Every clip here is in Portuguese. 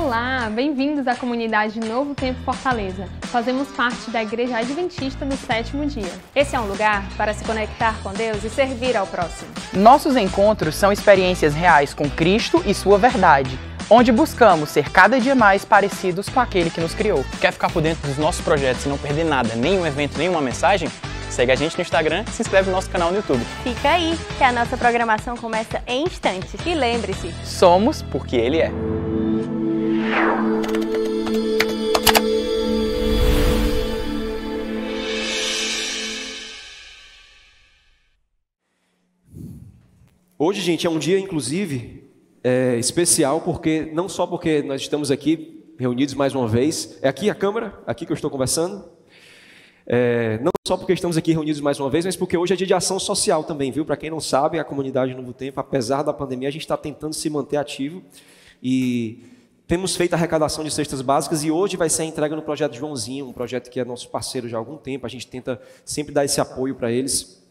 Olá, bem-vindos à comunidade Novo Tempo Fortaleza. Fazemos parte da Igreja Adventista do Sétimo Dia. Esse é um lugar para se conectar com Deus e servir ao próximo. Nossos encontros são experiências reais com Cristo e sua verdade, onde buscamos ser cada dia mais parecidos com aquele que nos criou. Quer ficar por dentro dos nossos projetos e não perder nada, nenhum evento, nenhuma mensagem? Segue a gente no Instagram e se inscreve no nosso canal no YouTube. Fica aí, que a nossa programação começa em instantes. E lembre-se, Somos porque Ele é. Hoje, gente, é um dia, inclusive, especial, porque não só porque nós estamos aqui reunidos mais uma vez, é aqui a câmera, aqui que eu estou conversando, não só porque estamos aqui reunidos mais uma vez, mas porque hoje é dia de ação social também, viu? Para quem não sabe, a comunidade Novo Tempo, apesar da pandemia, a gente está tentando se manter ativo e temos feito a arrecadação de cestas básicas e hoje vai ser a entrega no projeto Joãozinho, um projeto que é nosso parceiro já há algum tempo, a gente tenta sempre dar esse apoio para eles.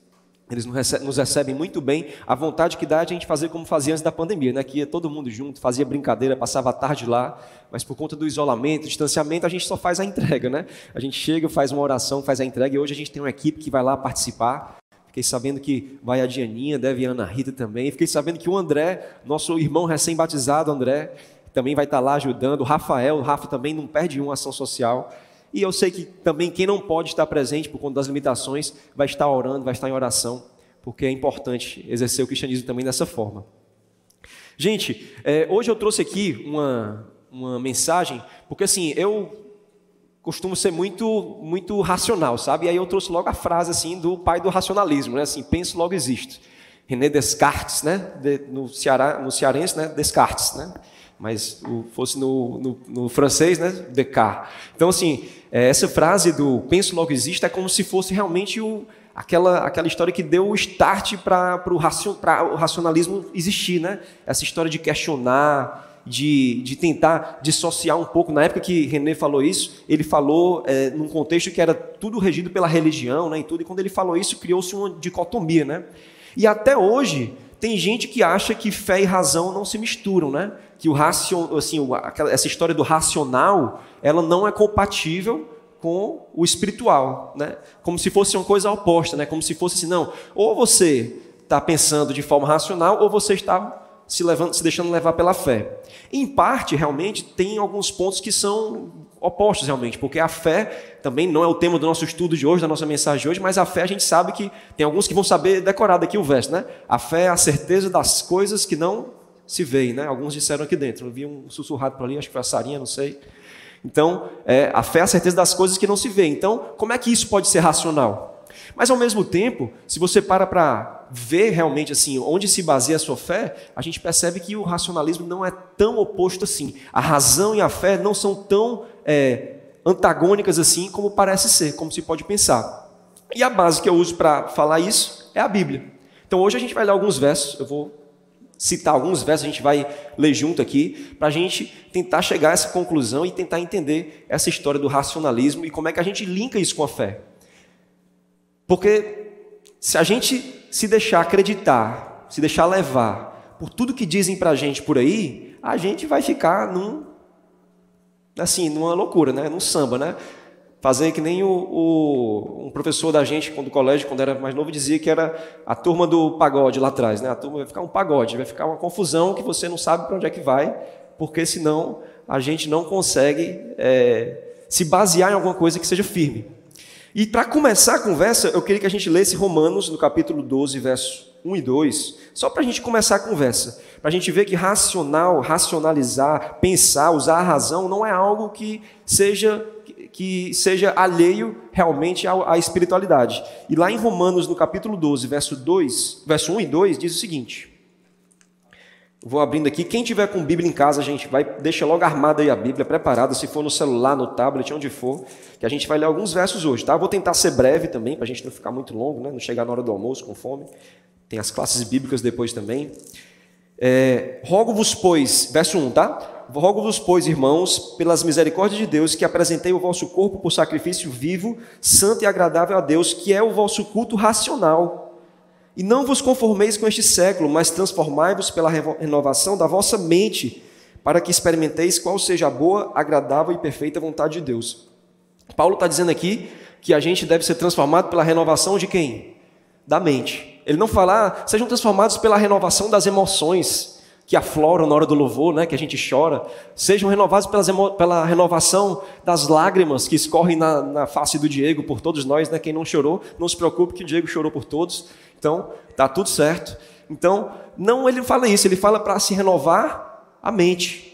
Eles nos recebem muito bem. A vontade que dá é a gente fazer como fazia antes da pandemia, né? Que ia todo mundo junto, fazia brincadeira, passava a tarde lá, mas por conta do isolamento, distanciamento, a gente só faz a entrega, né? A gente chega, faz uma oração, faz a entrega, e hoje a gente tem uma equipe que vai lá participar. Fiquei sabendo que vai a Dianinha, deve a Ana Rita também. Fiquei sabendo que o André, nosso irmão recém-batizado, André, também vai estar lá ajudando. O Rafa também não perde uma ação social. E eu sei que também quem não pode estar presente por conta das limitações vai estar orando, vai estar em oração, porque é importante exercer o cristianismo também dessa forma. Gente, hoje eu trouxe aqui uma mensagem, porque assim, eu costumo ser muito racional, sabe? E aí eu trouxe logo a frase assim do pai do racionalismo, né? Assim, penso, logo existo. René Descartes, né? No cearense, né? Descartes, né? Mas fosse no francês, né? Descartes. Então, assim, essa frase do penso logo existe é como se fosse realmente aquela história que deu o start para o racionalismo existir, né? Essa história de questionar, de tentar dissociar um pouco. Na época que René falou isso, ele falou num contexto que era tudo regido pela religião, né? E quando ele falou isso, criou-se uma dicotomia, né? E até hoje tem gente que acha que fé e razão não se misturam, né? Que essa história do racional, ela não é compatível com o espiritual, né? Como se fosse uma coisa oposta, né? Como se fosse assim, não, ou você está pensando de forma racional, ou você está se deixando levar pela fé. Em parte, realmente, tem alguns pontos que são opostos, realmente, porque a fé também não é o tema do nosso estudo de hoje, da nossa mensagem de hoje, mas a fé a gente sabe que tem alguns que vão saber decorar daqui o verso, né? A fé é a certeza das coisas que não se veem, né? Alguns disseram aqui dentro, eu vi um sussurrado por ali, acho que foi a Sarinha, não sei. Então, a fé é a certeza das coisas que não se veem. Então, como é que isso pode ser racional? Mas, ao mesmo tempo, se você para ver realmente assim, onde se baseia a sua fé, a gente percebe que o racionalismo não é tão oposto assim. A razão e a fé não são tão antagônicas assim como parece ser, como se pode pensar. E a base que eu uso para falar isso é a Bíblia. Então, hoje a gente vai ler alguns versos, eu vou citar alguns versos, a gente vai ler junto aqui, para a gente tentar chegar a essa conclusão e tentar entender essa história do racionalismo e como é que a gente linka isso com a fé. Porque se a gente se deixar acreditar, se deixar levar por tudo que dizem para a gente por aí, a gente vai ficar numa loucura, né? Num samba, né? Fazer que nem um professor da gente, do colégio, quando era mais novo, dizia que era a turma do pagode lá atrás, né? A turma vai ficar um pagode, vai ficar uma confusão que você não sabe para onde é que vai, porque senão a gente não consegue se basear em alguma coisa que seja firme. E para começar a conversa, eu queria que a gente lesse Romanos, no capítulo 12, versos 1 e 2, só para a gente começar a conversa, para a gente ver que racionalizar, pensar, usar a razão, não é algo que seja alheio realmente à espiritualidade. E lá em Romanos, no capítulo 12, verso 1 e 2, diz o seguinte. Vou abrindo aqui. Quem tiver com Bíblia em casa, gente, deixa logo armada aí a Bíblia, preparada, se for no celular, no tablet, onde for, que a gente vai ler alguns versos hoje, tá? Vou tentar ser breve também, para a gente não ficar muito longo, né? Não chegar na hora do almoço com fome. Tem as classes bíblicas depois também. Rogo-vos, pois, verso 1, tá? Rogo-vos, pois, irmãos, pelas misericórdias de Deus, que apresentei o vosso corpo por sacrifício vivo, santo e agradável a Deus, que é o vosso culto racional. E não vos conformeis com este século, mas transformai-vos pela renovação da vossa mente, para que experimenteis qual seja a boa, agradável e perfeita vontade de Deus. Paulo está dizendo aqui que a gente deve ser transformado pela renovação de quem? Da mente. Ele não fala, sejam transformados pela renovação das emoções que afloram na hora do louvor, né, que a gente chora. Sejam renovados pela renovação das lágrimas que escorrem na face do Diego por todos nós, né? Quem não chorou, não se preocupe que o Diego chorou por todos. Então, tá tudo certo. Então, não ele fala isso, ele fala para se renovar a mente.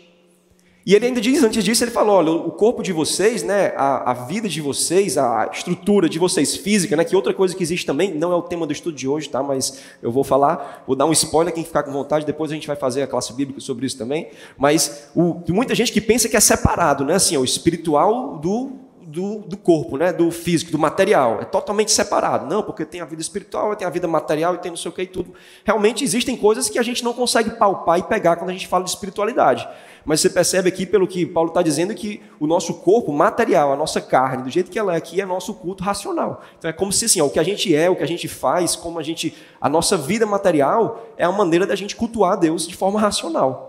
E ele ainda diz, antes disso, ele falou, olha, o corpo de vocês, né, a vida de vocês, a estrutura de vocês física, né, que outra coisa que existe também, não é o tema do estudo de hoje, tá, mas eu vou falar, vou dar um spoiler, quem ficar com vontade, depois a gente vai fazer a classe bíblica sobre isso também, mas tem muita gente que pensa que é separado, né, assim, o espiritual do corpo, né, do físico, do material, é totalmente separado. Não, porque tem a vida espiritual, tem a vida material e tem não sei o que e tudo. Realmente existem coisas que a gente não consegue palpar e pegar quando a gente fala de espiritualidade. Mas você percebe aqui, pelo que Paulo está dizendo, que o nosso corpo material, a nossa carne, do jeito que ela é aqui, é nosso culto racional. Então é como se assim, ó, o que a gente é, o que a gente faz, como a nossa vida material é a maneira da gente cultuar a Deus de forma racional.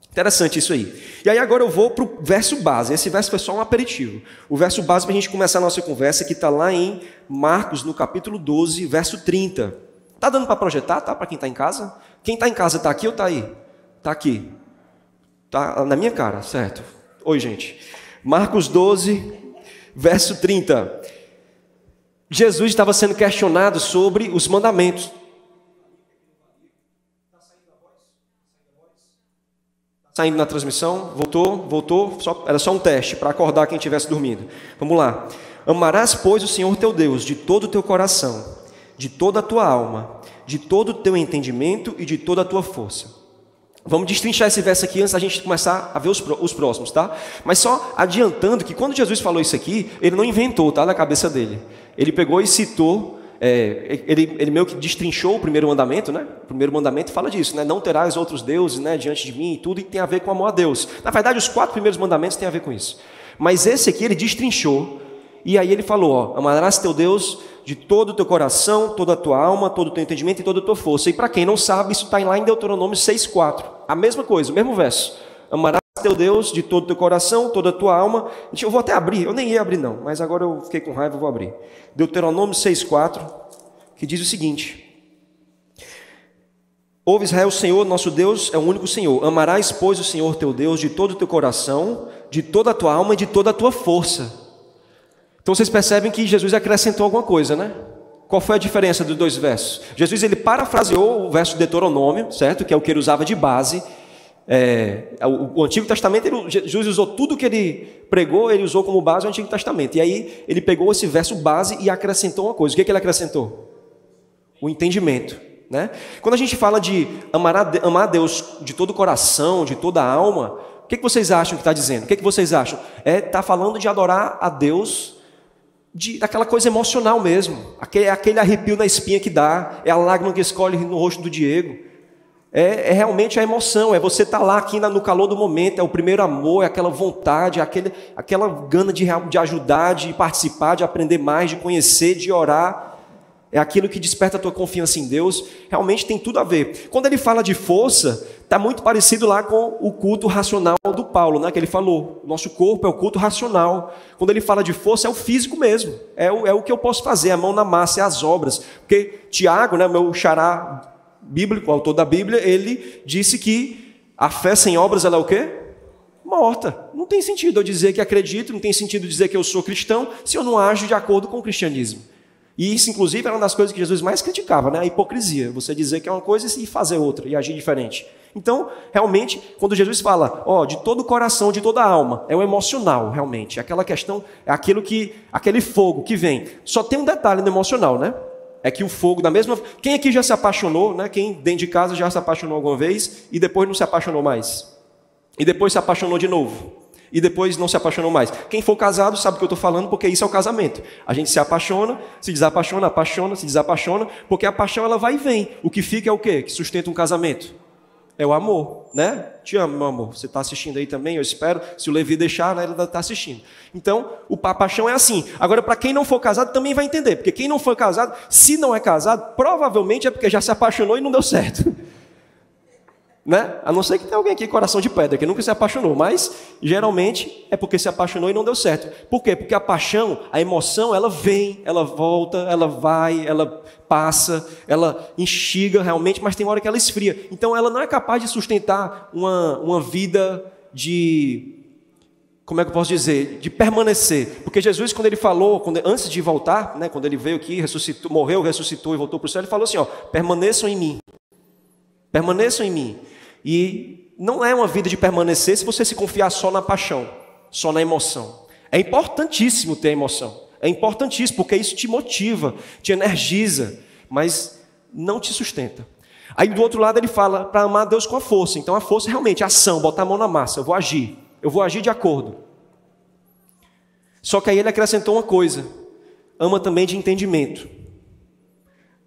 Interessante isso aí. E aí agora eu vou para o verso base. Esse verso foi só um aperitivo. O verso base para a gente começar a nossa conversa, que está lá em Marcos, no capítulo 12, verso 30. Está dando para projetar, tá? Para quem está em casa? Quem está em casa está aqui ou está aí? Está aqui. Está na minha cara, certo? Oi, gente. Marcos 12, verso 30. Jesus estava sendo questionado sobre os mandamentos. Saindo na transmissão, voltou, era só um teste para acordar quem estivesse dormindo. Vamos lá. Amarás, pois, o Senhor teu Deus de todo o teu coração, de toda a tua alma, de todo o teu entendimento e de toda a tua força. Vamos destrinchar esse verso aqui antes da gente começar a ver os próximos, tá? Mas só adiantando que quando Jesus falou isso aqui, ele não inventou, tá? Na cabeça dele. Ele pegou e citou, ele meio que destrinchou o primeiro mandamento, né? O primeiro mandamento fala disso, né? Não terás outros deuses, né, diante de mim e tudo, e tem a ver com amor a Deus. Na verdade, os 4 primeiros mandamentos têm a ver com isso. Mas esse aqui ele destrinchou, e aí ele falou, ó, amarás teu Deus de todo o teu coração, toda a tua alma, todo o teu entendimento e toda a tua força. E para quem não sabe, isso está lá em Deuteronômio 6,4. A mesma coisa, o mesmo verso. Amarás teu Deus de todo o teu coração, toda a tua alma. Eu vou até abrir, eu nem ia abrir não, mas agora eu fiquei com raiva, eu vou abrir. Deuteronômio 6,4, que diz o seguinte: ouve Israel, o Senhor nosso Deus é o único Senhor. Amarás, pois, o Senhor teu Deus de todo o teu coração, de toda a tua alma e de toda a tua força. Então vocês percebem que Jesus acrescentou alguma coisa, né? Qual foi a diferença dos 2 versos? Jesus ele parafraseou o verso de Deuteronômio, certo? Que é o que ele usava de base. O Antigo Testamento, Jesus usou tudo que ele pregou, ele usou como base o Antigo Testamento. E aí ele pegou esse verso base e acrescentou uma coisa. O que ele acrescentou? O entendimento, né? Quando a gente fala de amar a Deus de todo o coração, de toda a alma, o que vocês acham que está dizendo? O que vocês acham? Está falando de adorar a Deus daquela coisa emocional mesmo, aquele arrepio na espinha que dá, é a lágrima que escorre no rosto do Diego, é realmente a emoção, é você estar lá aqui no calor do momento, é o primeiro amor, é aquela vontade, aquela gana de ajudar, de participar, de aprender mais, de conhecer, de orar, é aquilo que desperta a tua confiança em Deus, realmente tem tudo a ver. Quando ele fala de força, está muito parecido lá com o culto racional do Paulo, né, que ele falou, nosso corpo é o culto racional. Quando ele fala de força, é o físico mesmo, é o que eu posso fazer, a mão na massa, é as obras. Porque Tiago, né, meu xará bíblico, o autor da Bíblia, ele disse que a fé sem obras, ela é o quê? Morta. Não tem sentido eu dizer que acredito, não tem sentido dizer que eu sou cristão, se eu não ajo de acordo com o cristianismo. E isso, inclusive, era uma das coisas que Jesus mais criticava, né? A hipocrisia, você dizer que é uma coisa e fazer outra, e agir diferente. Então, realmente, quando Jesus fala, de todo o coração, de toda a alma, é o emocional, realmente. Aquela questão, é aquele fogo que vem. Só tem um detalhe no emocional, né? É que o fogo da mesma... Quem aqui já se apaixonou, né? Quem dentro de casa já se apaixonou alguma vez e depois não se apaixonou mais? E depois se apaixonou de novo? E depois não se apaixonou mais. Quem for casado sabe o que eu estou falando, porque isso é o casamento. A gente se apaixona, se desapaixona, apaixona, se desapaixona, porque a paixão ela vai e vem. O que fica é o quê? Que sustenta um casamento? É o amor, né? Te amo, meu amor. Você está assistindo aí também, eu espero. Se o Levi deixar, né, ele está assistindo. Então, a paixão é assim. Agora, para quem não for casado, também vai entender. Porque quem não for casado, se não é casado, provavelmente é porque já se apaixonou e não deu certo. Né? A não ser que tenha alguém aqui coração de pedra, que nunca se apaixonou, mas geralmente é porque se apaixonou e não deu certo. Por quê? Porque a paixão, a emoção, ela vem, ela volta, ela vai, ela passa, ela instiga realmente, mas tem hora que ela esfria. Então ela não é capaz de sustentar uma vida de... Como é que eu posso dizer? De permanecer. Porque Jesus, quando ele falou, antes de voltar, né, quando ele veio aqui, ressuscitou, morreu, ressuscitou e voltou para o céu, ele falou assim, ó, permaneçam em mim. Permaneçam em mim. E não é uma vida de permanecer se você se confiar só na paixão, só na emoção. É importantíssimo ter emoção. É importantíssimo, porque isso te motiva, te energiza, mas não te sustenta. Aí do outro lado ele fala para amar Deus com a força. Então a força é realmente ação, botar a mão na massa, eu vou agir de acordo. Só que aí ele acrescentou uma coisa, ama também de entendimento.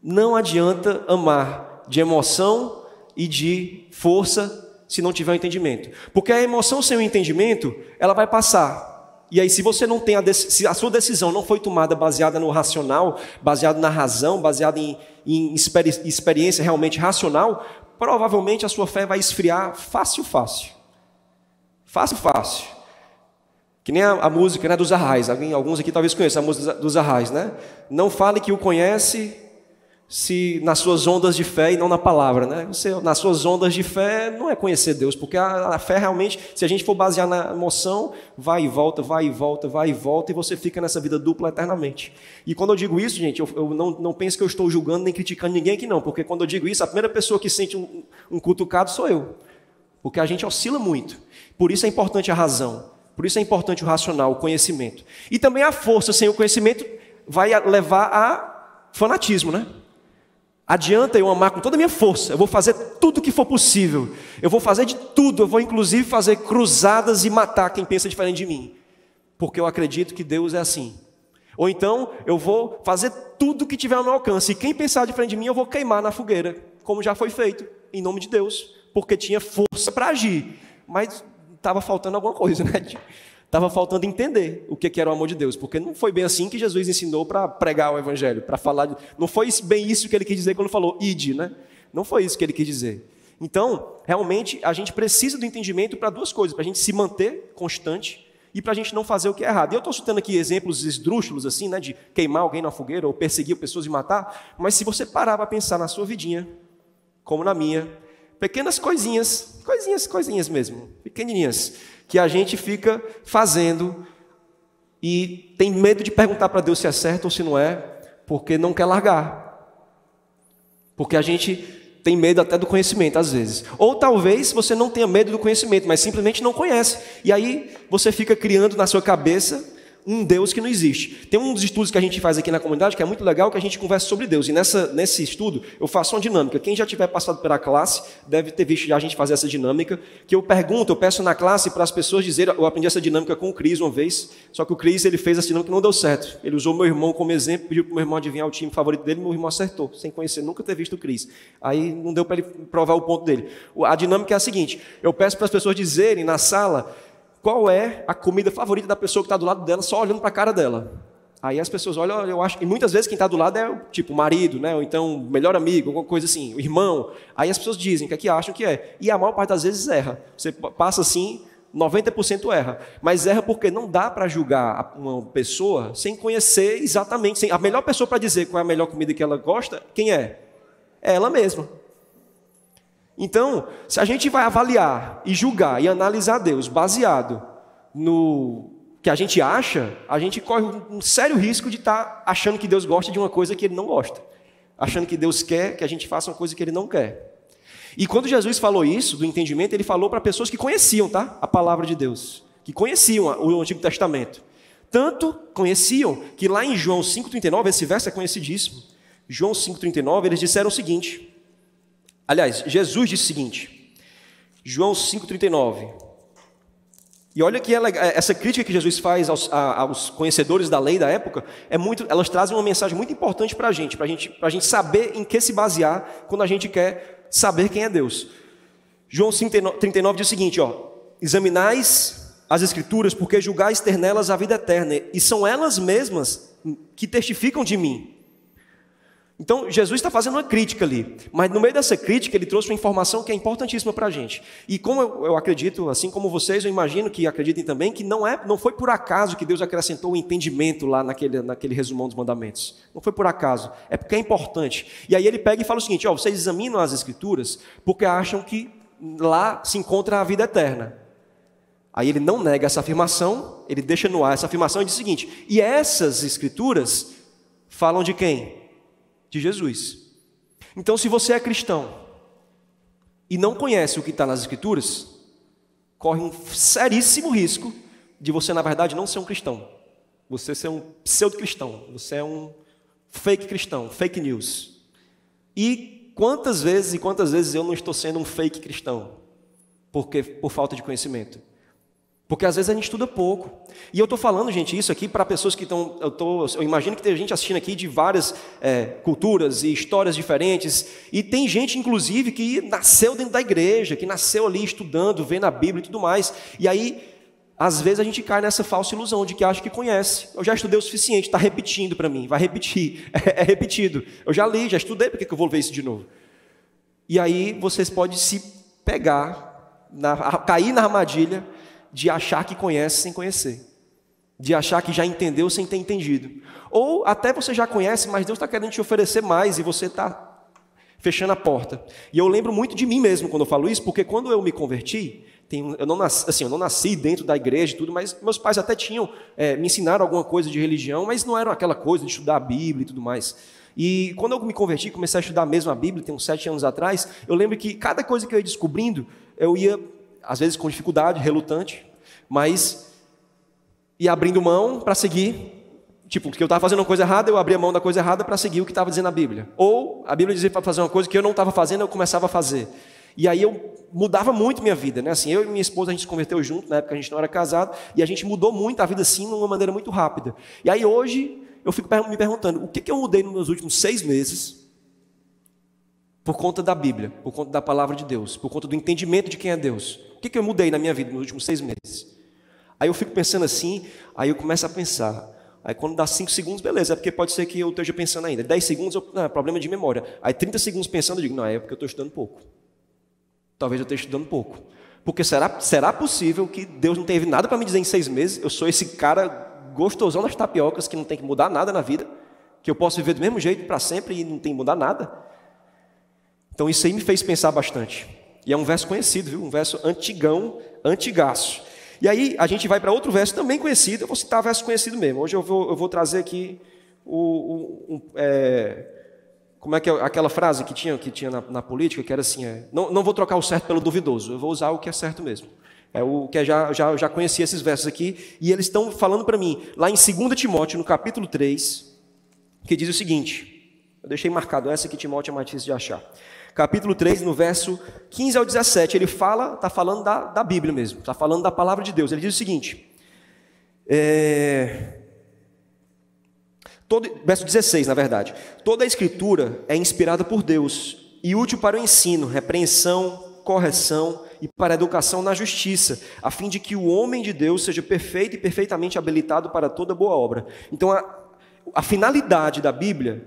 Não adianta amar de emoção e de força se não tiver o entendimento. Porque a emoção sem o entendimento, ela vai passar. E aí se você não tem se a sua decisão não foi tomada baseada no racional, baseada na razão, baseada em experiência realmente racional, provavelmente a sua fé vai esfriar fácil. Fácil. Que nem a música, né, dos Arrais. Alguns aqui talvez conheçam a música dos Arrais, né? Não fale que o conhece se nas suas ondas de fé e não na palavra, né? Você, nas suas ondas de fé não é conhecer Deus, porque a fé realmente, se a gente for basear na emoção, vai e volta, e você fica nessa vida dupla eternamente. E quando eu digo isso, gente, eu não penso que eu estou julgando nem criticando ninguém aqui não, porque quando eu digo isso, a primeira pessoa que sente um cutucado sou eu, porque a gente oscila muito. Por isso é importante a razão, por isso é importante o racional, o conhecimento. E também a força sem o conhecimento vai levar a fanatismo, né? Adianta eu amar com toda a minha força, eu vou fazer tudo o que for possível, eu vou fazer de tudo, eu vou inclusive fazer cruzadas e matar quem pensa diferente de mim, porque eu acredito que Deus é assim. Ou então eu vou fazer tudo o que tiver ao meu alcance, e quem pensar diferente de mim eu vou queimar na fogueira, como já foi feito, em nome de Deus, porque tinha força para agir, mas estava faltando alguma coisa, né? Estava faltando entender o que era o amor de Deus, porque não foi bem assim que Jesus ensinou para pregar o evangelho, para falar, não foi bem isso que ele quis dizer quando falou ide, né? Não foi isso que ele quis dizer. Então, realmente, a gente precisa do entendimento para duas coisas, para a gente se manter constante e para a gente não fazer o que é errado. E eu estou citando aqui exemplos esdrúxulos, assim, né, de queimar alguém na fogueira ou perseguir pessoas e matar, mas se você parar para pensar na sua vidinha, como na minha, pequenas coisinhas mesmo, pequenininhas, que a gente fica fazendo e tem medo de perguntar para Deus se é certo ou se não é, porque não quer largar. Porque a gente tem medo até do conhecimento, às vezes. Ou talvez você não tenha medo do conhecimento, mas simplesmente não conhece. E aí você fica criando na sua cabeça um Deus que não existe. Tem um dos estudos que a gente faz aqui na comunidade que é muito legal, que a gente conversa sobre Deus. E nesse estudo eu faço uma dinâmica. Quem já tiver passado pela classe deve ter visto já a gente fazer essa dinâmica, que eu peço na classe para as pessoas dizerem, eu aprendi essa dinâmica com o Cris uma vez, só que o Cris ele fez essa dinâmica e não deu certo. Ele usou meu irmão como exemplo, pediu para o meu irmão adivinhar o time favorito dele, meu irmão acertou, sem conhecer, nunca ter visto o Cris. Aí não deu para ele provar o ponto dele. A dinâmica é a seguinte, eu peço para as pessoas dizerem na sala qual é a comida favorita da pessoa que está do lado dela, só olhando para a cara dela. Aí as pessoas olham, eu acho, e muitas vezes quem está do lado é tipo o marido, né? Ou então o melhor amigo, alguma coisa assim, o irmão. Aí as pessoas dizem o que acham que é. E a maior parte das vezes erra. Você passa assim, 90% erra. Mas erra porque não dá para julgar uma pessoa sem conhecer exatamente. A melhor pessoa para dizer qual é a melhor comida que ela gosta, quem é? É ela mesma. Então, se a gente vai avaliar e julgar e analisar Deus baseado no que a gente acha, a gente corre um sério risco de estar achando que Deus gosta de uma coisa que Ele não gosta. Achando que Deus quer que a gente faça uma coisa que Ele não quer. E quando Jesus falou isso, do entendimento, Ele falou para pessoas que conheciam, tá? A palavra de Deus. Que conheciam o Antigo Testamento. Tanto conheciam que lá em João 5,39, esse verso é conhecidíssimo. João 5,39, eles disseram o seguinte... Aliás, Jesus disse o seguinte, João 5,39, e olha que essa crítica que Jesus faz aos conhecedores da lei da época, elas trazem uma mensagem muito importante para a gente saber em que se basear quando a gente quer saber quem é Deus. João 5,39 diz o seguinte, examinais as Escrituras, porque julgais ter nelas a vida eterna, e são elas mesmas que testificam de mim. Então, Jesus está fazendo uma crítica ali, mas no meio dessa crítica ele trouxe uma informação que é importantíssima para a gente. E como eu acredito, assim como vocês, eu imagino que acreditem também, que não foi por acaso que Deus acrescentou o entendimento lá naquele resumão dos mandamentos. Não foi por acaso, é porque é importante. E aí ele pega e fala o seguinte, vocês examinam as Escrituras porque acham que lá se encontra a vida eterna. Aí ele não nega essa afirmação, ele deixa no ar essa afirmação e diz o seguinte, e essas Escrituras falam de quem? De Jesus. Então, se você é cristão e não conhece o que está nas Escrituras, corre um seríssimo risco de você, na verdade, não ser um cristão. Você ser um pseudo-cristão. Você é um fake cristão, fake news. E quantas vezes eu não estou sendo um fake cristão? Por falta de conhecimento. Porque às vezes a gente estuda pouco. E eu estou falando, gente, isso aqui para pessoas que estão... Eu imagino que tem gente assistindo aqui de várias culturas e histórias diferentes. E tem gente, inclusive, que nasceu dentro da igreja, que nasceu ali estudando, vendo a Bíblia e tudo mais. E aí, às vezes a gente cai nessa falsa ilusão de que acha que conhece. Eu já estudei o suficiente, está repetindo para mim, vai repetir. É repetido. Eu já li, já estudei, por que eu vou ver isso de novo? E aí vocês podem se pegar, cair na armadilha de achar que conhece sem conhecer, de achar que já entendeu sem ter entendido, ou até você já conhece, mas Deus está querendo te oferecer mais e você está fechando a porta. E eu lembro muito de mim mesmo quando eu falo isso, porque quando eu me converti, eu não nasci dentro da igreja e tudo, mas meus pais até me ensinaram alguma coisa de religião, mas não era aquela coisa de estudar a Bíblia e tudo mais. E quando eu me converti, comecei a estudar mesmo a Bíblia, tem uns 7 anos atrás, eu lembro que cada coisa que eu ia descobrindo, eu ia às vezes com dificuldade, relutante, mas ia abrindo mão para seguir, porque eu estava fazendo uma coisa errada, eu abria mão da coisa errada para seguir o que estava dizendo a Bíblia. Ou a Bíblia dizia para fazer uma coisa que eu não estava fazendo, eu começava a fazer. E aí eu mudava muito minha vida, né? Assim, eu e minha esposa, a gente se converteu junto, na época a gente não era casado, e a gente mudou muito a vida assim, de uma maneira muito rápida. E aí hoje, eu fico me perguntando, o que eu mudei nos meus últimos 6 meses, por conta da Bíblia, por conta da palavra de Deus, por conta do entendimento de quem é Deus. O que eu mudei na minha vida nos últimos 6 meses? Aí eu fico pensando assim, aí eu começo a pensar. Aí quando dá 5 segundos, beleza, é porque pode ser que eu esteja pensando ainda. 10 segundos, é problema de memória. Aí 30 segundos pensando, eu digo, não, é porque eu estou estudando pouco. Talvez eu esteja estudando pouco. Porque será possível que Deus não teve nada para me dizer em 6 meses? Eu sou esse cara gostosão das tapiocas que não tem que mudar nada na vida, que eu posso viver do mesmo jeito para sempre e não tem que mudar nada. Então isso aí me fez pensar bastante. E é um verso conhecido, viu? Um verso antigão, antigaço. E aí a gente vai para outro verso também conhecido, eu vou citar verso conhecido mesmo. Hoje eu vou trazer aqui como é que é aquela frase que tinha na política, que era assim, não vou trocar o certo pelo duvidoso, eu vou usar o que é certo mesmo. É o que já conheci esses versos aqui, e eles estão falando para mim, lá em 2 Timóteo, no capítulo 3, que diz o seguinte, eu deixei marcado essa que Timóteo é mais difícil de achar. Capítulo 3, no verso 15 ao 17, ele está falando da Bíblia mesmo, está falando da palavra de Deus. Ele diz o seguinte, verso 16, na verdade. Toda a Escritura é inspirada por Deus e útil para o ensino, repreensão, correção e para a educação na justiça, a fim de que o homem de Deus seja perfeito e perfeitamente habilitado para toda boa obra. Então, a finalidade da Bíblia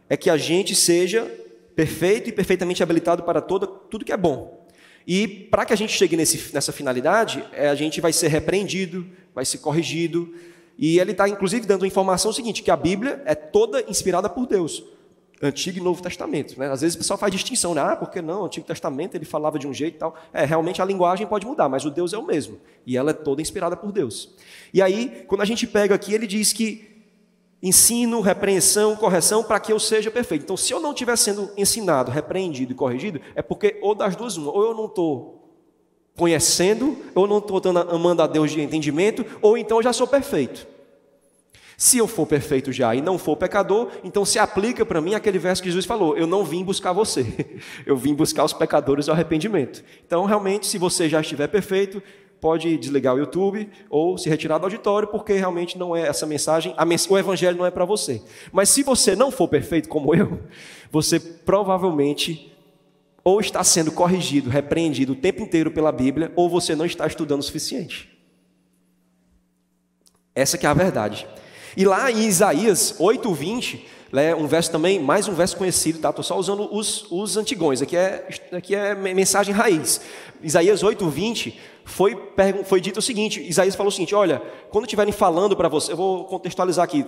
é que a gente seja perfeito e perfeitamente habilitado para tudo que é bom. E para que a gente chegue nessa finalidade, a gente vai ser repreendido, vai ser corrigido. E ele está, inclusive, dando a informação seguinte, que a Bíblia é toda inspirada por Deus. Antigo e Novo Testamento. Né? Às vezes o pessoal faz distinção, né? Porque não, o Antigo Testamento ele falava de um jeito e tal. Realmente a linguagem pode mudar, mas o Deus é o mesmo. E ela é toda inspirada por Deus. E aí, quando a gente pega aqui, ele diz que ensino, repreensão, correção, para que eu seja perfeito. Então, se eu não estiver sendo ensinado, repreendido e corrigido, é porque ou das duas uma, ou eu não estou conhecendo, ou eu não estou amando a Deus de entendimento, ou então eu já sou perfeito. Se eu for perfeito já e não for pecador, então se aplica para mim aquele verso que Jesus falou, eu não vim buscar você, eu vim buscar os pecadores ao arrependimento. Então, realmente, se você já estiver perfeito, pode desligar o YouTube ou se retirar do auditório, porque realmente não é essa mensagem, o evangelho não é para você. Mas se você não for perfeito como eu, você provavelmente ou está sendo corrigido, repreendido o tempo inteiro pela Bíblia, ou você não está estudando o suficiente. Essa que é a verdade. E lá em Isaías 8:20, É um verso também, mais um verso conhecido, tá? Estou só usando os antigões, aqui é mensagem raiz. Isaías 8:20 foi dito o seguinte, Isaías falou o seguinte, olha, quando estiverem falando para você, eu vou contextualizar aqui,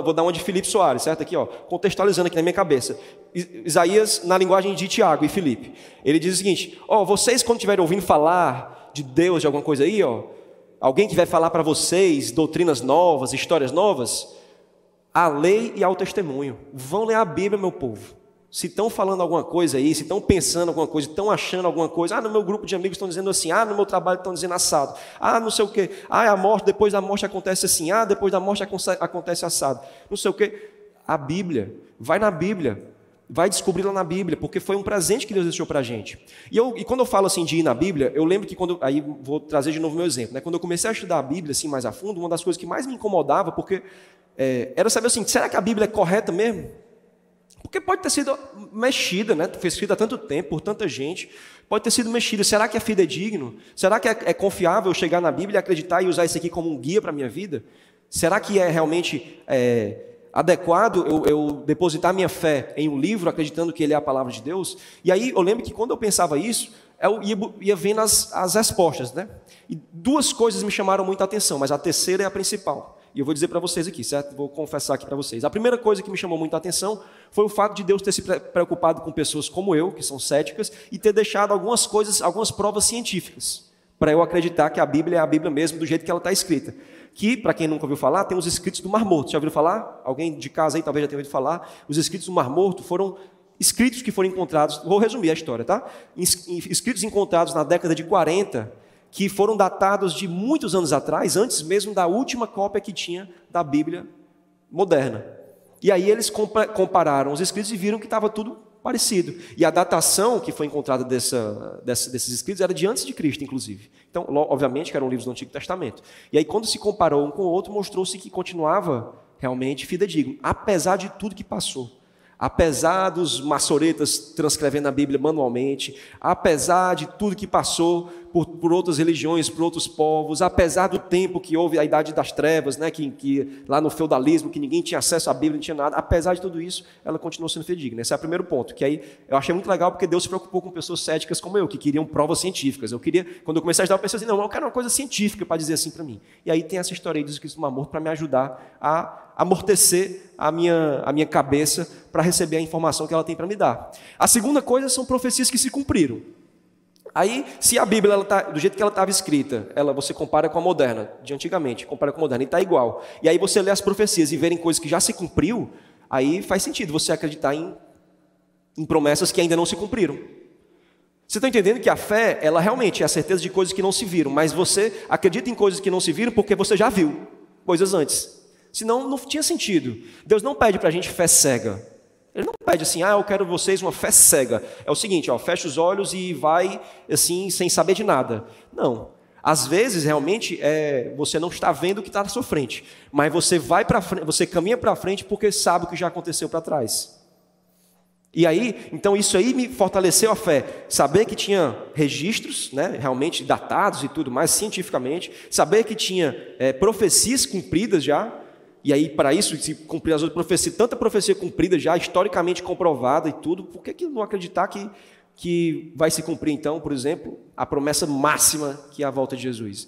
vou dar uma de Filipe Soares, certo? Aqui, ó, contextualizando aqui na minha cabeça. Isaías, na linguagem de Tiago e Filipe, ele diz o seguinte, vocês quando estiverem ouvindo falar de Deus, de alguma coisa aí, alguém que vai falar para vocês doutrinas novas, histórias novas, a lei e ao testemunho. Vão ler a Bíblia, meu povo. Se estão falando alguma coisa aí, se estão pensando alguma coisa, estão achando alguma coisa, no meu grupo de amigos estão dizendo assim, no meu trabalho estão dizendo assado, não sei o quê, a morte, depois da morte acontece assim, depois da morte acontece assado, não sei o quê. A Bíblia, vai na Bíblia, vai descobrir lá na Bíblia, porque foi um presente que Deus deixou para a gente. E quando eu falo assim de ir na Bíblia, eu lembro que aí vou trazer de novo o meu exemplo, né? Quando eu comecei a estudar a Bíblia assim mais a fundo, uma das coisas que mais me incomodava, porque era saber assim, será que a Bíblia é correta mesmo? Porque pode ter sido mexida, né? Foi escrita há tanto tempo, por tanta gente, pode ter sido mexida. Será que é fidedigno? Será que é confiável chegar na Bíblia e acreditar e usar isso aqui como um guia para a minha vida? Será que é realmente adequado eu depositar minha fé em um livro, acreditando que ele é a palavra de Deus? E aí eu lembro que quando eu pensava isso, eu ia vendo as respostas, né? E duas coisas me chamaram muita atenção, mas a terceira é a principal. E eu vou dizer para vocês aqui, certo? Vou confessar aqui para vocês. A primeira coisa que me chamou muita atenção foi o fato de Deus ter se preocupado com pessoas como eu, que são céticas, e ter deixado algumas coisas, algumas provas científicas, para eu acreditar que a Bíblia é a Bíblia mesmo, do jeito que ela está escrita. Que, para quem nunca ouviu falar, tem os escritos do Mar Morto. Já ouviu falar? Alguém de casa aí talvez já tenha ouvido falar. Os escritos do Mar Morto foram escritos que foram encontrados, vou resumir a história, tá? Escritos encontrados na década de 40, que foram datados de muitos anos atrás, antes mesmo da última cópia que tinha da Bíblia moderna. E aí eles compararam os escritos e viram que estava tudo parecido. E a datação que foi encontrada desses escritos era de antes de Cristo, inclusive. Então, obviamente, que eram livros do Antigo Testamento. E aí, quando se comparou um com o outro, mostrou-se que continuava realmente fidedigno, apesar de tudo que passou. Apesar dos maçoretas transcrevendo a Bíblia manualmente, apesar de tudo que passou por outras religiões, por outros povos, apesar do tempo que houve a Idade das Trevas, né, que lá no feudalismo, que ninguém tinha acesso à Bíblia, não tinha nada, apesar de tudo isso, ela continuou sendo fidedigna. Esse é o primeiro ponto, que aí eu achei muito legal, porque Deus se preocupou com pessoas céticas como eu, que queriam provas científicas. Quando eu comecei a estudar, eu pensei assim, não, eu quero uma coisa científica para dizer assim para mim. E aí tem essa história aí dos escritos do Mar Morto para me ajudar a amortecer a minha cabeça para receber a informação que ela tem para me dar. A segunda coisa são profecias que se cumpriram. Aí, se a Bíblia ela tá, do jeito que ela estava escrita, você compara com a moderna, de antigamente, compara com a moderna, e está igual. E aí você lê as profecias e verem coisas que já se cumpriu, aí faz sentido você acreditar em promessas que ainda não se cumpriram. Você está entendendo que a fé, ela realmente é a certeza de coisas que não se viram, mas você acredita em coisas que não se viram porque você já viu coisas antes. Senão não tinha sentido. Deus não pede para a gente fé cega. Ele não pede assim, eu quero vocês uma fé cega. É o seguinte, fecha os olhos e vai assim, sem saber de nada. Não. Às vezes, realmente, você não está vendo o que está na sua frente. Mas você vai para frente, você caminha para frente porque sabe o que já aconteceu para trás. E aí, então isso aí me fortaleceu a fé. Saber que tinha registros, né, realmente datados e tudo mais, cientificamente. Saber que tinha profecias cumpridas já. E aí, para isso, se cumprir as outras profecias, tanta profecia cumprida já, historicamente comprovada e tudo, por que não acreditar que vai se cumprir, então, por exemplo, a promessa máxima que é a volta de Jesus?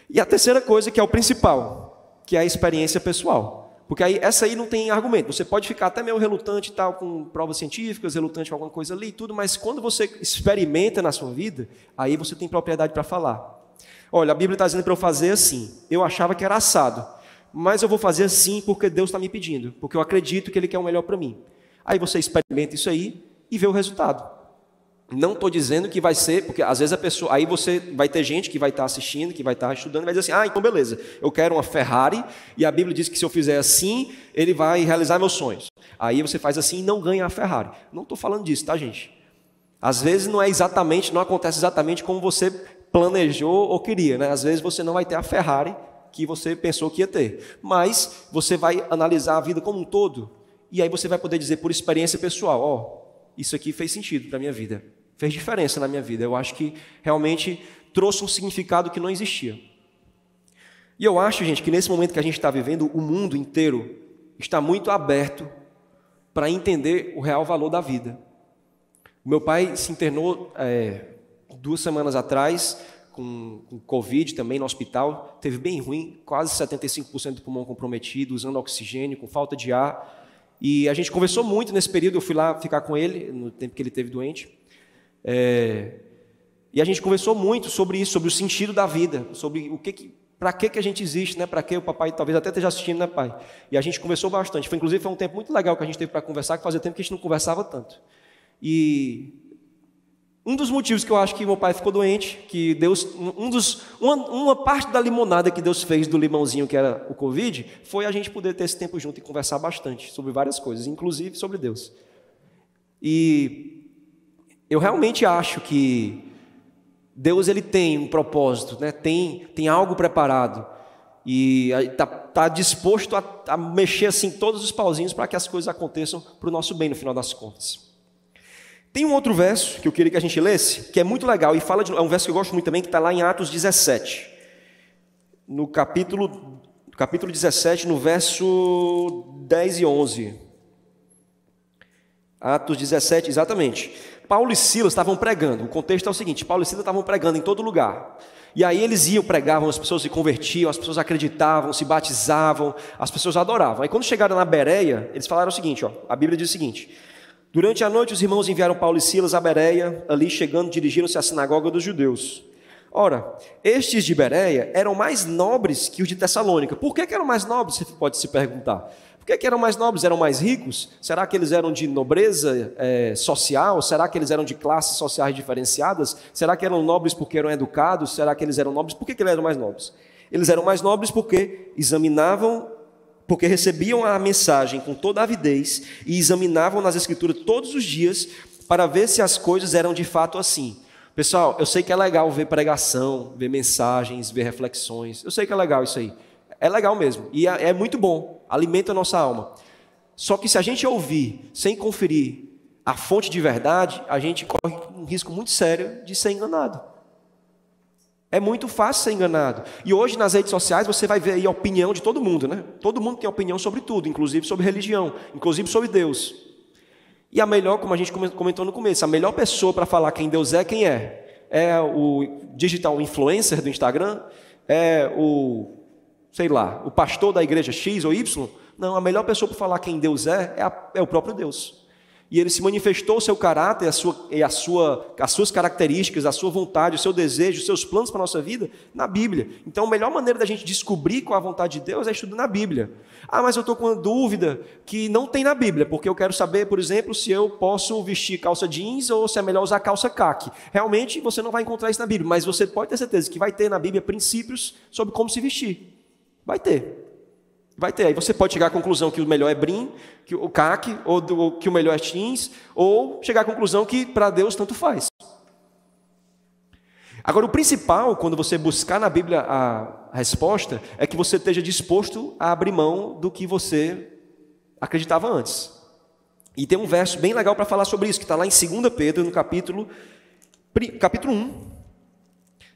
E a terceira coisa, que é o principal, que é a experiência pessoal. Porque aí, essa aí não tem argumento. Você pode ficar até meio relutante e tal, com provas científicas, relutante com alguma coisa ali e tudo, mas quando você experimenta na sua vida, aí você tem propriedade para falar. Olha, a Bíblia está dizendo para eu fazer assim. Eu achava que era assado. Mas eu vou fazer assim porque Deus está me pedindo, porque eu acredito que Ele quer o melhor para mim. Aí você experimenta isso aí e vê o resultado. Não estou dizendo que vai ser, porque às vezes aí você vai ter gente que vai estar assistindo, que vai estar estudando, e vai dizer assim, então beleza, eu quero uma Ferrari, e a Bíblia diz que se eu fizer assim, Ele vai realizar meus sonhos. Aí você faz assim e não ganha a Ferrari. Não estou falando disso, tá, gente? Às vezes não acontece exatamente como você planejou ou queria, né? Às vezes você não vai ter a Ferrari que você pensou que ia ter. Mas você vai analisar a vida como um todo, e aí você vai poder dizer por experiência pessoal, isso aqui fez sentido para a minha vida, fez diferença na minha vida, eu acho que realmente trouxe um significado que não existia. E eu acho, gente, que nesse momento que a gente está vivendo, o mundo inteiro está muito aberto para entender o real valor da vida. O meu pai se internou 2 semanas atrás, com Covid também no hospital, teve bem ruim, quase 75% do pulmão comprometido, usando oxigênio, com falta de ar. E a gente conversou muito nesse período, eu fui lá ficar com ele, no tempo que ele esteve doente. E a gente conversou muito sobre isso, sobre o sentido da vida, sobre para que a gente existe, né? Para que o papai talvez até esteja assistindo, né, pai? E a gente conversou bastante. Inclusive, foi um tempo muito legal que a gente teve para conversar, que fazia tempo que a gente não conversava tanto. E um dos motivos que eu acho que meu pai ficou doente, que Deus, uma parte da limonada que Deus fez do limãozinho que era o Covid, foi a gente poder ter esse tempo junto e conversar bastante sobre várias coisas, inclusive sobre Deus. E eu realmente acho que Deus ele tem um propósito, né? Tem algo preparado e está disposto a mexer assim todos os pauzinhos para que as coisas aconteçam para o nosso bem no final das contas. Tem um outro verso que eu queria que a gente lesse, que é muito legal e é um verso que eu gosto muito também, que está lá em Atos 17, no capítulo 17, no verso 10 e 11. Atos 17, exatamente. Paulo e Silas estavam pregando. O contexto é o seguinte: Paulo e Silas estavam pregando em todo lugar. E aí eles iam, pregavam, as pessoas se convertiam, as pessoas acreditavam, se batizavam, as pessoas adoravam. Aí quando chegaram na Bereia, eles falaram o seguinte, a Bíblia diz o seguinte: durante a noite os irmãos enviaram Paulo e Silas a Bereia, ali chegando dirigiram-se à sinagoga dos judeus. Ora, estes de Bereia eram mais nobres que os de Tessalônica. Por que eram mais nobres, você pode se perguntar? Por que eram mais nobres? Eram mais ricos? Será que eles eram de nobreza social? Será que eles eram de classes sociais diferenciadas? Será que eram nobres porque eram educados? Será que eles eram nobres? Por que eles eram mais nobres? Eles eram mais nobres porque porque recebiam a mensagem com toda a avidez e examinavam nas Escrituras todos os dias para ver se as coisas eram de fato assim. Pessoal, eu sei que é legal ver pregação, ver mensagens, ver reflexões. Eu sei que é legal isso aí. É legal mesmo. E é muito bom. Alimenta a nossa alma. Só que se a gente ouvir sem conferir a fonte de verdade, a gente corre um risco muito sério de ser enganado. É muito fácil ser enganado. E hoje nas redes sociais você vai ver aí a opinião de todo mundo, né? Todo mundo tem opinião sobre tudo, inclusive sobre religião, inclusive sobre Deus. E a melhor, como a gente comentou no começo, a melhor pessoa para falar quem Deus é, quem é? É o digital influencer do Instagram? É o pastor da igreja X ou Y? Não, a melhor pessoa para falar quem Deus é o próprio Deus. E ele se manifestou o seu caráter, as suas características, a sua vontade, o seu desejo, os seus planos para a nossa vida na Bíblia. Então a melhor maneira da gente descobrir qual é a vontade de Deus é estudar na Bíblia. Ah, mas eu estou com uma dúvida que não tem na Bíblia, porque eu quero saber, por exemplo, se eu posso vestir calça jeans ou se é melhor usar calça caque. Realmente você não vai encontrar isso na Bíblia, mas você pode ter certeza que vai ter na Bíblia princípios sobre como se vestir. Vai ter. Aí você pode chegar à conclusão que o melhor é brim, que o caque, ou que o melhor é jeans, ou chegar à conclusão que para Deus tanto faz. Agora, o principal, quando você buscar na Bíblia a resposta, é que você esteja disposto a abrir mão do que você acreditava antes. E tem um verso bem legal para falar sobre isso, que está lá em 2 Pedro, no capítulo 1.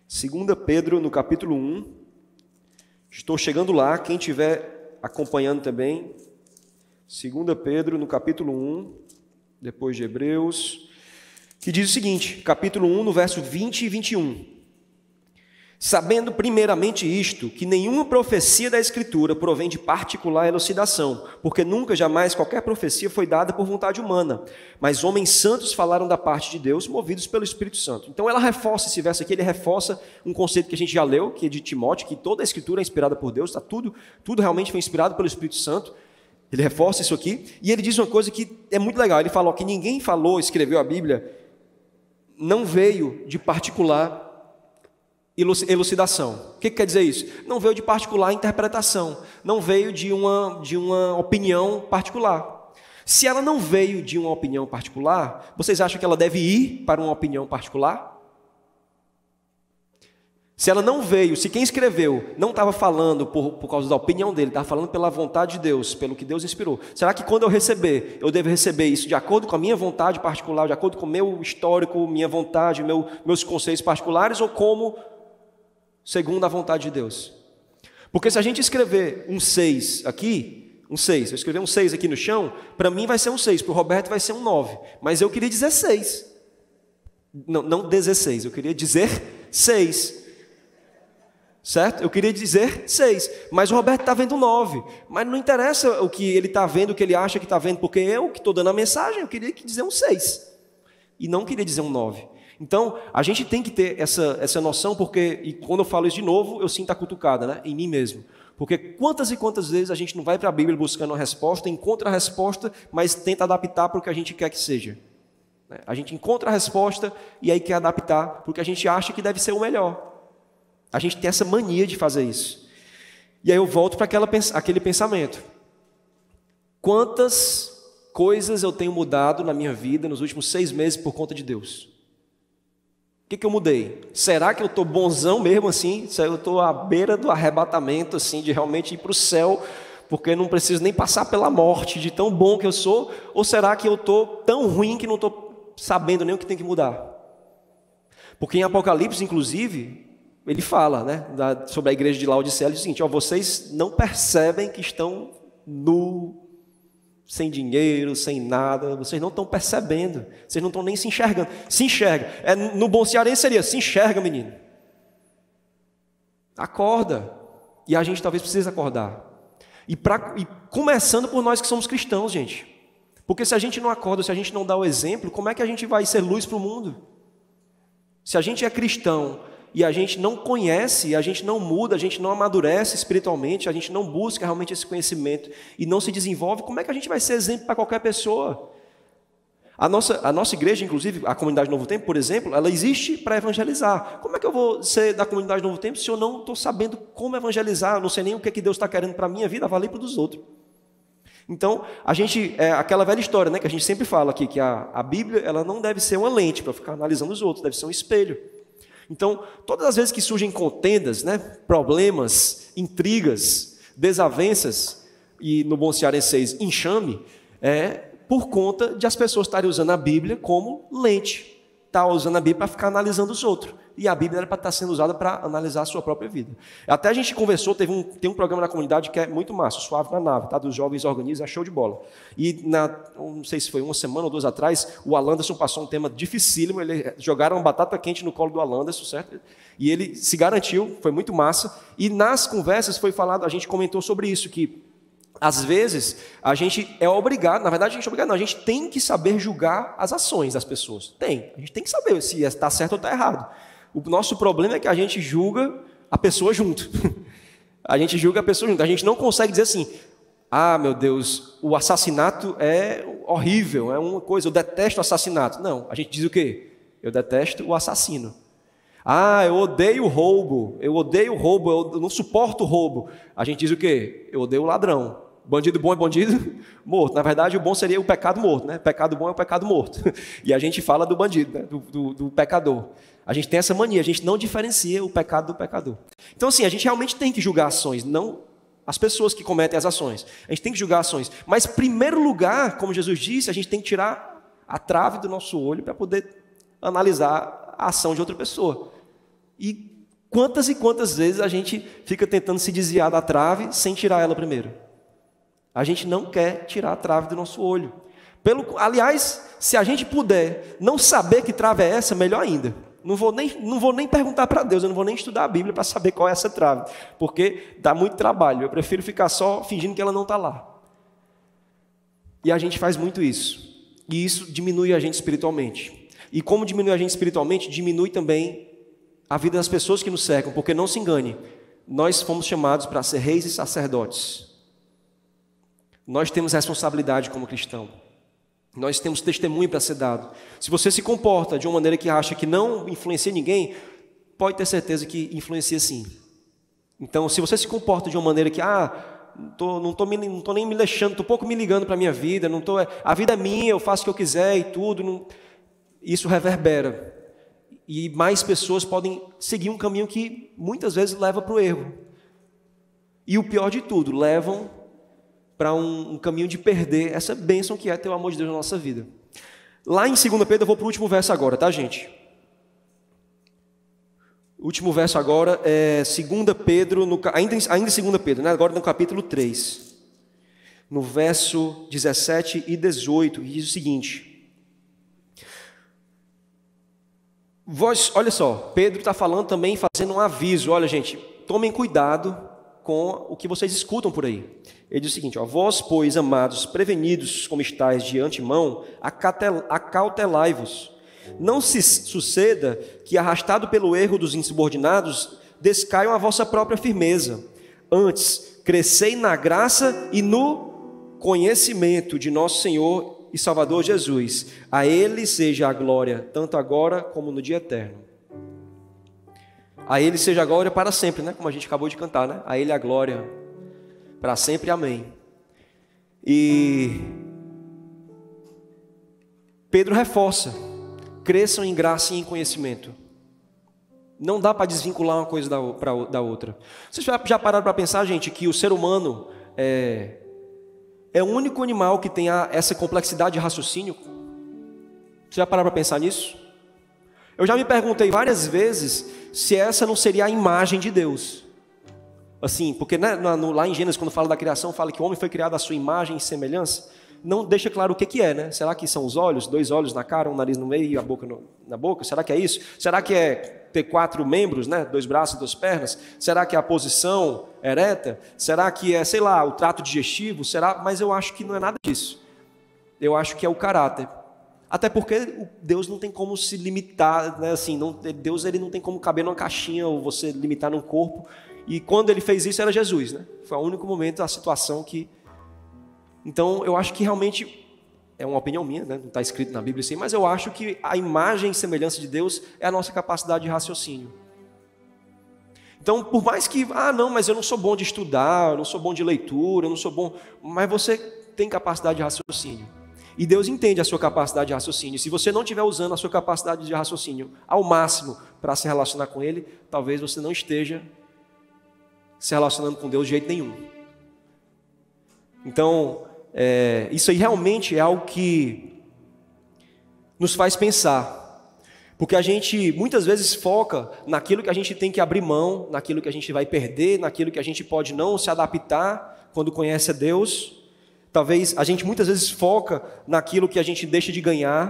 2 Pedro, no capítulo 1. Estou chegando lá, quem estiver acompanhando também, 2 Pedro, no capítulo 1, depois de Hebreus, que diz o seguinte, capítulo 1, no verso 20 e 21. Sabendo primeiramente isto, que nenhuma profecia da Escritura provém de particular elucidação, porque nunca, jamais, qualquer profecia foi dada por vontade humana, mas homens santos falaram da parte de Deus, movidos pelo Espírito Santo. Então ela reforça esse verso aqui, ele reforça um conceito que a gente já leu, que é de Timóteo, que toda a Escritura é inspirada por Deus, tudo realmente foi inspirado pelo Espírito Santo. Ele reforça isso aqui, e ele diz uma coisa que é muito legal, ele falou que ninguém escreveu a Bíblia, não veio de particular elucidação. O que quer dizer isso? Não veio de particular interpretação, não veio de uma opinião particular. Se ela não veio de uma opinião particular, vocês acham que ela deve ir para uma opinião particular? Se ela não veio, se quem escreveu não estava falando por causa da opinião dele, estava falando pela vontade de Deus, pelo que Deus inspirou, será que quando eu devo receber isso de acordo com a minha vontade particular, de acordo com o meu histórico, minha vontade, meus conceitos particulares, ou como segundo a vontade de Deus? Porque se a gente escrever um 6 aqui, Um 6. Se eu escrever um 6 aqui no chão, para mim vai ser um 6, para o Roberto vai ser um 9. Mas eu queria dizer 6. Não 16, eu queria dizer 6. Certo? Eu queria dizer 6, mas o Roberto está vendo 9. Mas não interessa o que ele está vendo, o que ele acha que está vendo, porque eu que estou dando a mensagem, eu queria dizer um 6. E não queria dizer um 9. Então, a gente tem que ter essa noção, porque, e quando eu falo isso de novo, eu sinto a cutucada, né? Em mim mesmo. Porque quantas e quantas vezes a gente não vai para a Bíblia buscando uma resposta, encontra a resposta, mas tenta adaptar para o que a gente quer que seja. A gente encontra a resposta e aí quer adaptar porque a gente acha que deve ser o melhor. A gente tem essa mania de fazer isso. E aí eu volto para aquele pensamento. Quantas coisas eu tenho mudado na minha vida nos últimos 6 meses por conta de Deus? O que eu mudei? Será que eu estou bonzão mesmo assim? Eu estou à beira do arrebatamento, assim, de realmente ir para o céu, porque não preciso nem passar pela morte, de tão bom que eu sou? Ou será que eu estou tão ruim que não estou sabendo nem o que tem que mudar? Porque em Apocalipse, inclusive, ele fala, né, sobre a igreja de Laodiceia, ele diz o seguinte: vocês não percebem que estão sem dinheiro, sem nada, vocês não estão percebendo, vocês não estão nem se enxergando. Se enxerga, no bom cearense seria, se enxerga, menino. Acorda. E a gente talvez precise acordar. E começando por nós que somos cristãos, gente. Porque se a gente não acorda, se a gente não dá o exemplo, como é que a gente vai ser luz para o mundo? Se a gente é cristão e a gente não conhece, a gente não muda, a gente não amadurece espiritualmente, a gente não busca realmente esse conhecimento e não se desenvolve, como é que a gente vai ser exemplo para qualquer pessoa? A nossa igreja, inclusive, a Comunidade Novo Tempo, por exemplo, ela existe para evangelizar. Como é que eu vou ser da Comunidade Novo Tempo se eu não estou sabendo como evangelizar, eu não sei nem o que Deus está querendo para a minha vida, valer para dos outros? Então, aquela velha história, né, que a gente sempre fala aqui, que a Bíblia ela não deve ser uma lente para ficar analisando os outros, deve ser um espelho. Então, todas as vezes que surgem contendas, né, problemas, intrigas, desavenças, e no bom cearense, enxame, por conta de as pessoas estarem usando a Bíblia como lente. Está usando a Bíblia para ficar analisando os outros. E a Bíblia era para estar sendo usada para analisar a sua própria vida. Até a gente conversou, tem um programa na comunidade que é muito massa, Suave na Nave, tá? Dos jovens organizam, é show de bola. E não sei se foi 1 semana ou 2 atrás, o Alanderson passou um tema dificílimo, jogaram uma batata quente no colo do Alanderson, certo? E ele se garantiu, foi muito massa. E nas conversas foi falado, a gente comentou sobre isso, que às vezes a gente é obrigado, na verdade a gente é obrigado, não, a gente tem que saber julgar as ações das pessoas. A gente tem que saber se está certo ou está errado. O nosso problema é que a gente julga a pessoa junto. A gente julga a pessoa junto. A gente não consegue dizer assim: ah, meu Deus, o assassinato é horrível, é uma coisa, eu detesto o assassinato. Não, a gente diz o quê? Eu detesto o assassino. Ah, eu odeio o roubo, eu não suporto o roubo. A gente diz o quê? Eu odeio o ladrão. Bandido bom é bandido morto. Na verdade, o bom seria o pecado morto, né? Pecado bom é o pecado morto. E a gente fala do bandido, né? do pecador. A gente tem essa mania, a gente não diferencia o pecado do pecador. Então, assim, a gente realmente tem que julgar ações, não as pessoas que cometem as ações. A gente tem que julgar ações. Mas, em primeiro lugar, como Jesus disse, a gente tem que tirar a trave do nosso olho para poder analisar a ação de outra pessoa. E quantas vezes a gente fica tentando se desviar da trave sem tirar ela primeiro? A gente não quer tirar a trave do nosso olho. Aliás, se a gente puder não saber que trave é essa, melhor ainda. Não vou nem perguntar para Deus, eu não vou nem estudar a Bíblia para saber qual é essa trave, porque dá muito trabalho, eu prefiro ficar só fingindo que ela não está lá. E a gente faz muito isso, e isso diminui a gente espiritualmente. E como diminui a gente espiritualmente, diminui também a vida das pessoas que nos cercam, porque não se engane, nós fomos chamados para ser reis e sacerdotes. Nós temos responsabilidade como cristão. Nós temos testemunho para ser dado. Se você se comporta de uma maneira que acha que não influencia ninguém, pode ter certeza que influencia sim. Então, se você se comporta de uma maneira que, não estou nem me deixando, estou pouco me ligando para a minha vida, a vida é minha, eu faço o que eu quiser e tudo, isso reverbera. E mais pessoas podem seguir um caminho que muitas vezes leva para o erro. E o pior de tudo, levam para um caminho de perder essa bênção que é ter o amor de Deus na nossa vida. Lá em 2 Pedro, eu vou para o último verso agora, tá, gente? O último verso agora é 2 Pedro, ainda em 2 Pedro, né? Agora no capítulo 3. no verso 17 e 18, e diz o seguinte: olha só, Pedro está falando também, fazendo um aviso. Olha, gente, tomem cuidado com o que vocês escutam por aí. Ele diz o seguinte: vós, pois, amados, prevenidos como estáis de antemão, acautelai-vos. Não se suceda que, arrastado pelo erro dos insubordinados, descaiam a vossa própria firmeza. Antes, crescei na graça e no conhecimento de nosso Senhor e Salvador Jesus. A Ele seja a glória, tanto agora como no dia eterno. A Ele seja a glória para sempre, né? Como a gente acabou de cantar, né? A Ele a glória para sempre, amém. E Pedro reforça: cresçam em graça e em conhecimento. Não dá para desvincular uma coisa da outra. Vocês já pararam para pensar, gente, que o ser humano é o único animal que tem essa complexidade de raciocínio? Vocês já pararam para pensar nisso? Eu já me perguntei várias vezes se essa não seria a imagem de Deus. Assim, porque né, lá em Gênesis, quando fala da criação, fala que o homem foi criado à sua imagem e semelhança. Não deixa claro o que é, né? Será que são os olhos, 2 olhos na cara, um nariz no meio e a boca na boca? Será que é isso? Será que é ter 4 membros, né? 2 braços e 2 pernas? Será que é a posição ereta? Será que é, sei lá, o trato digestivo? Será? Mas eu acho que não é nada disso. Eu acho que é o caráter. Até porque Deus não tem como se limitar, né? Assim, Deus ele não tem como caber numa caixinha ou você limitar num corpo. E quando ele fez isso era Jesus, né? Foi o único momento, a situação que... Então, eu acho que realmente, é uma opinião minha, né? Não está escrito na Bíblia assim, mas eu acho que a imagem e semelhança de Deus é a nossa capacidade de raciocínio. Então, por mais que, não, mas eu não sou bom de estudar, eu não sou bom de leitura, eu não sou bom... Mas você tem capacidade de raciocínio. E Deus entende a sua capacidade de raciocínio. Se você não estiver usando a sua capacidade de raciocínio ao máximo para se relacionar com Ele, talvez você não esteja se relacionando com Deus de jeito nenhum. Então... isso aí realmente é algo que nos faz pensar, porque a gente muitas vezes foca naquilo que a gente tem que abrir mão, naquilo que a gente vai perder, naquilo que a gente pode não se adaptar quando conhece a Deus. Talvez a gente muitas vezes foca naquilo que a gente deixa de ganhar.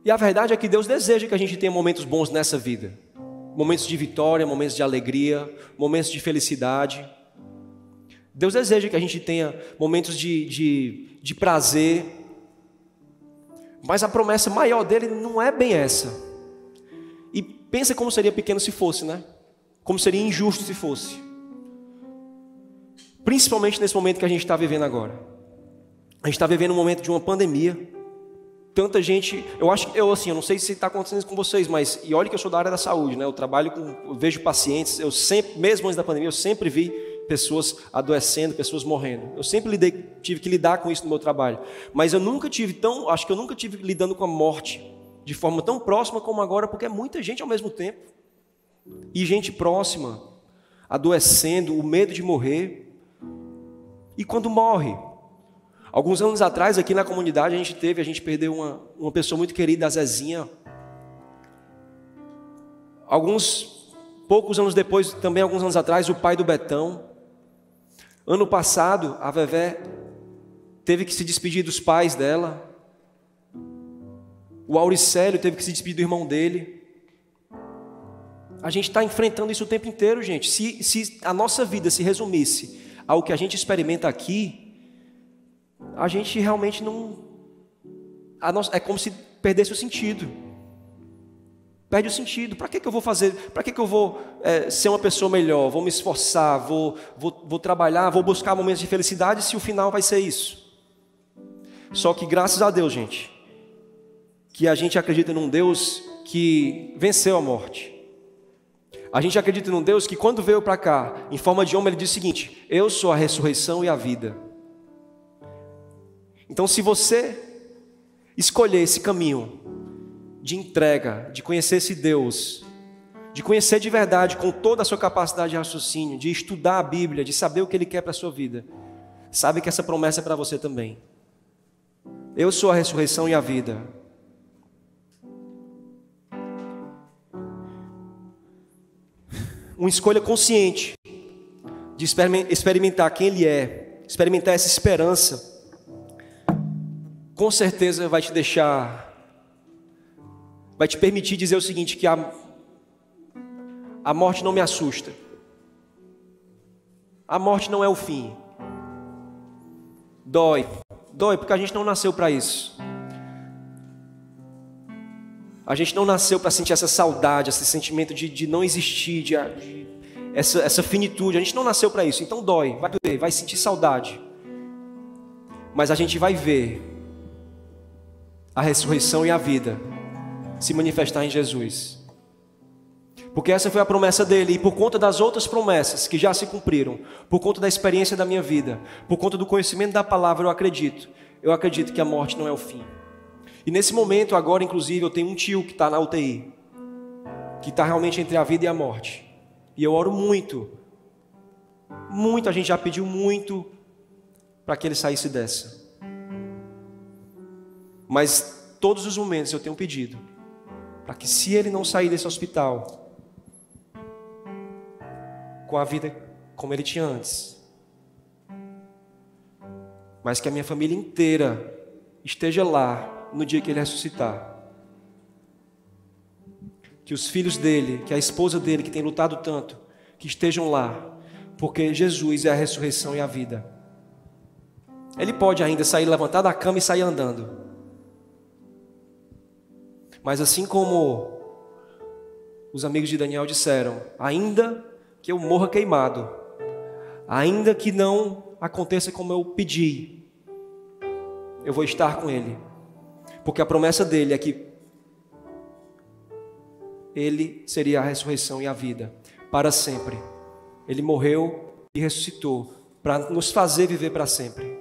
E a verdade é que Deus deseja que a gente tenha momentos bons nessa vida, momentos de vitória, momentos de alegria, momentos de felicidade. Deus deseja que a gente tenha momentos de prazer, mas a promessa maior dele não é bem essa. E pensa como seria pequeno se fosse, né? Como seria injusto se fosse. Principalmente nesse momento que a gente está vivendo agora. A gente está vivendo um momento de uma pandemia. Tanta gente, eu não sei se está acontecendo isso com vocês, mas, e olha que eu sou da área da saúde, né? Eu vejo pacientes, eu sempre, mesmo antes da pandemia, eu sempre vi pessoas adoecendo, pessoas morrendo. Eu sempre tive que lidar com isso no meu trabalho. Mas acho que eu nunca tive lidando com a morte de forma tão próxima como agora, porque é muita gente ao mesmo tempo. E gente próxima, adoecendo, o medo de morrer. E quando morre? Alguns anos atrás, aqui na comunidade, a gente perdeu uma pessoa muito querida, a Zezinha. Poucos anos depois, também alguns anos atrás, o pai do Betão. Ano passado, a Vevé teve que se despedir dos pais dela. O Auricélio teve que se despedir do irmão dele. A gente está enfrentando isso o tempo inteiro, gente. Se a nossa vida se resumisse ao que a gente experimenta aqui, a gente realmente não... é como se perdesse o sentido. Perde o sentido. Para que eu vou fazer? Para que eu vou ser uma pessoa melhor? Vou me esforçar, vou trabalhar, vou buscar momentos de felicidade se o final vai ser isso? Só que graças a Deus, gente, que a gente acredita num Deus que venceu a morte. A gente acredita num Deus que quando veio para cá, em forma de homem, ele disse o seguinte: eu sou a ressurreição e a vida. Então, se você escolher esse caminho de entrega, de conhecer esse Deus, de conhecer de verdade com toda a sua capacidade de raciocínio, de estudar a Bíblia, de saber o que Ele quer para a sua vida, sabe que essa promessa é para você também. Eu sou a ressurreição e a vida. Uma escolha consciente de experimentar quem Ele é, experimentar essa esperança, com certeza vai te permitir dizer o seguinte, que a morte não me assusta. A morte não é o fim. Dói porque a gente não nasceu para isso. A gente não nasceu para sentir essa saudade, esse sentimento de não existir, essa finitude. A gente não nasceu para isso, então dói, vai doer, vai sentir saudade. Mas a gente vai ver a ressurreição e a vida se manifestar em Jesus. Porque essa foi a promessa dele, e por conta das outras promessas que já se cumpriram, por conta da experiência da minha vida, por conta do conhecimento da palavra, eu acredito que a morte não é o fim. E nesse momento agora, inclusive, eu tenho um tio que está na UTI, que está realmente entre a vida e a morte. E eu oro muito, a gente já pediu muito para que ele saísse dessa. Mas todos os momentos eu tenho pedido para que, se ele não sair desse hospital com a vida como ele tinha antes, mas que a minha família inteira esteja lá no dia que ele ressuscitar. Que os filhos dele, que a esposa dele, que tem lutado tanto, que estejam lá, porque Jesus é a ressurreição e a vida. Ele pode ainda sair, levantar da cama e sair andando. Mas assim como os amigos de Daniel disseram, ainda que eu morra queimado, ainda que não aconteça como eu pedi, eu vou estar com ele. Porque a promessa dele é que ele seria a ressurreição e a vida para sempre. Ele morreu e ressuscitou para nos fazer viver para sempre.